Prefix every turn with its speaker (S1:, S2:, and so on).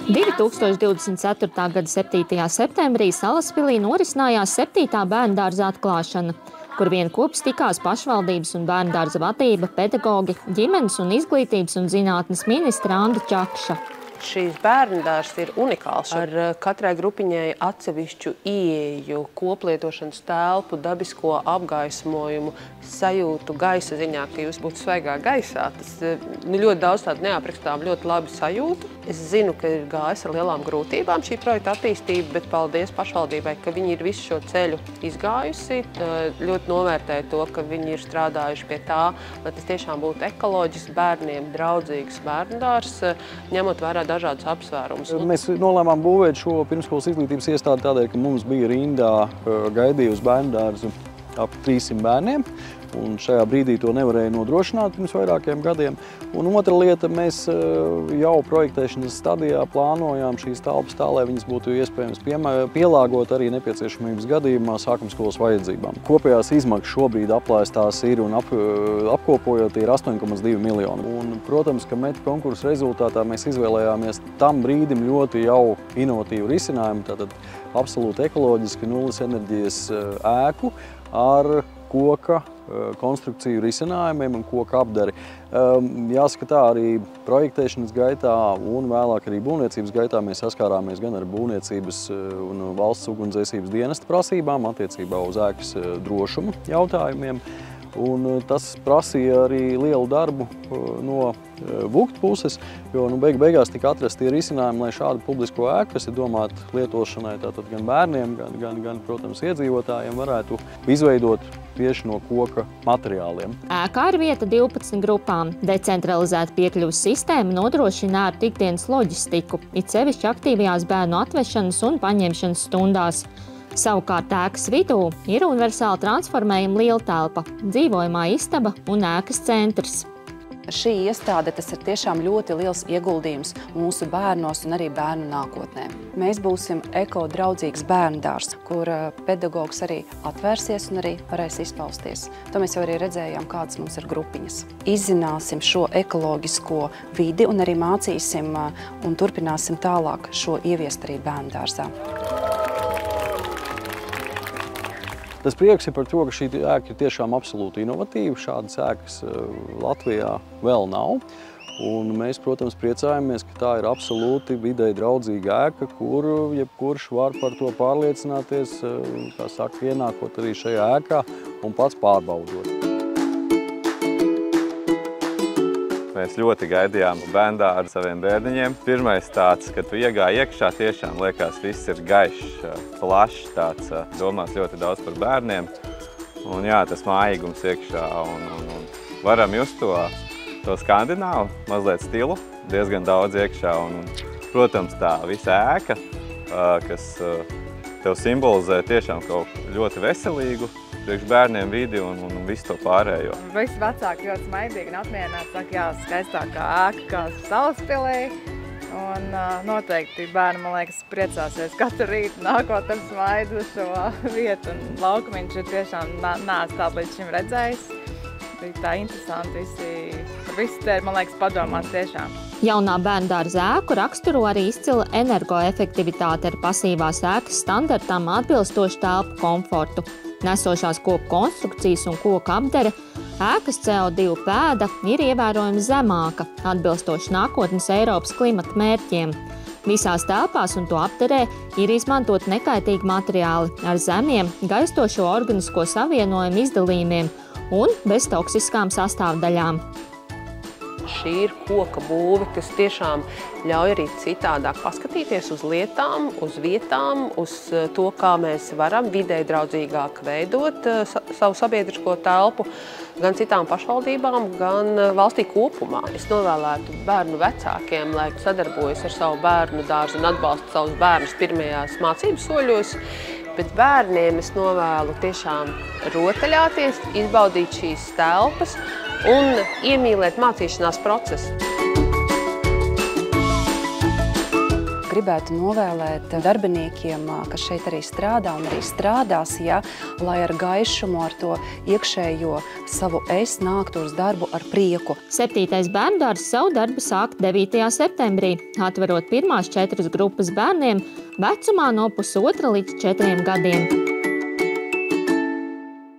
S1: 2024. gada 7. septembrī Salaspilī norisinājās 7. bērndārza atklāšana, kur vienopus tikās pašvaldības un bērndārza vadība, pedagogi, ģimenes un izglītības un zinātnes ministre Anda Čakša.
S2: Šīs bērndārs ir unikāls ar katrai grupiņai atsevišķu ieeju, koplietošanas telpu, dabisko apgaismojumu, sajūtu gaisa ziņā, ka jūs būtu svaigā gaisā. Tas ļoti daudz tādu neaprakstām, ļoti labi sajūtu. Es zinu, ka ir gājis ar lielām grūtībām šī projekta attīstība, bet paldies pašvaldībai, ka viņi ir visu šo ceļu izgājusi. Ļoti novērtēju to, ka viņi ir strādājuši pie tā, lai tas tiešām būtu ekoloģisks, bērniem draudzīgs bērndārs, ņemot vērā dažādus apsvērumus.
S3: Mēs nolēmām būvēt šo pirmskolas izglītības iestādi tādēļ, ka mums bija rindā gaidīja uz bērndārzu ap 300 bērniem. Un šajā brīdī to nevarēja nodrošināt pirms vairākiem gadiem. Un otra lieta, mēs jau projektēšanas stadijā plānojām šīs telpas tā, lai viņas būtu iespējams pielāgot arī nepieciešamības gadījumā sākumskolas vajadzībām. Kopējās izmaksas šobrīd aplēstās ir un apkopojot ir 8,2 miljoni. Un, protams, ka MET konkursa rezultātā mēs izvēlējāmies tam brīdim ļoti jau inovatīvu risinājumu, tātad absolūti ekoloģiski nulles enerģijas ēku ar koka konstrukciju risinājumiem un koka apdari. Jāsaka tā, arī projektēšanas gaitā un vēlāk arī būvniecības gaitā mēs saskārāmies gan ar būvniecības un valsts ugunsdzēsības dienesta prasībām attiecībā uz ēkas drošumu jautājumiem. Un tas prasīja arī lielu darbu no VUKT puses, jo beigās tika atrasti tie risinājumi, lai šādu publisko ēku, kas ir domāta lietošanai tātad gan bērniem, gan, protams, iedzīvotājiem, varētu izveidot tieši no koka materiāliem.
S1: Ēkā ir vieta 12 grupām. Decentralizēta piekļuves sistēma nodrošina ērtu ikdienas loģistiku, it sevišķi aktīvajās bērnu atvešanas un paņemšanas stundās. Savukārt ēkas vidū ir universāli transformējama lieltelpa, dzīvojamā istaba un ēkas centrs.
S4: Šī iestāde tas ir tiešām ļoti liels ieguldījums mūsu bērnos un arī bērnu nākotnē. Mēs būsim ekodraudzīgs bērndārs, kur pedagogs arī atvērsies un arī varēs izpausties. To mēs jau arī redzējām, kādas mums ir grupiņas. Izzināsim šo ekoloģisko vidi un arī mācīsim un turpināsim tālāk šo ieviest arī bērndārzā.
S3: Tas prieks ir par to, ka šī ēka ir tiešām absolūti inovatīva. Šādas ēkas Latvijā vēl nav. Un mēs, protams, priecājamies, ka tā ir absolūti videi draudzīga ēka, kur jebkurš var par to pārliecināties, kā saka, ienākot arī šajā ēkā un pats pārbaudot.
S5: Mēs ļoti gaidījām bērndāru saviem bērniņiem. Pirmais tāds, kad tu iegāji iekšā, tiešām liekas, viss ir gaišs, plašs, tāds domās ļoti daudz par bērniem. Un jā, tas mājīgums iekšā un varam just to skandināvu, mazliet stilu, diezgan daudz iekšā. Un, protams, tā visa ēka, kas tev simbolizē tiešām kaut ļoti veselīgu, priekš bērniem vidi un visu to pārējo.
S6: Visi vecāki ļoti smaidīgi un apmierināti saka, jā, skaistākā ēka kā Salaspilī. Un noteikti bērni, man liekas, priecāsies katru rītu nākot ar smaidu uz šo vietu. Un laukumiņš ir tiešām neesmu tādu līdz šim redzējis. Bija tā interesanti, visi te, man liekas, padomās tiešām.
S1: Jaunā bērndārza ēku raksturo arī izcila energoefektivitāte ar pasīvās ēkas standartām atbilstošu telpu komfortu. Nesošās koku konstrukcijas un koka apdare, ēkas CO2 pēda ir ievērojami zemāka, atbilstoši nākotnes Eiropas klimata mērķiem. Visās telpās un to apdarē ir izmantot nekaitīgi materiāli ar zemiem, gaistošo organisko savienojumu izdalījumiem un bez toksiskām sastāvdaļām.
S2: Šī ir koka būve, kas tiešām ļauj arī citādāk paskatīties uz lietām, uz vietām, uz to, kā mēs varam videi draudzīgāk veidot savu sabiedrisko telpu gan citām pašvaldībām, gan valstī kopumā. Es novēlētu bērnu vecākiem, lai sadarbojas ar savu bērnu dārzu un atbalsta savus bērnus pirmajās mācības soļos, bet bērniem es novēlu tiešām rotaļāties, izbaudīt šīs telpas un iemīlēt mācīšanās procesu.
S4: gribētu novēlēt darbiniekiem, kas šeit arī strādā un arī strādās, ja, lai ar gaišumu, ar to iekšējo savu es nāktu uz darbu ar prieku.
S1: 7. bērndārzs savu darbu sāk 9. septembrī, atverot pirmās 4 grupas bērniem vecumā no 1,5 līdz 4 gadiem.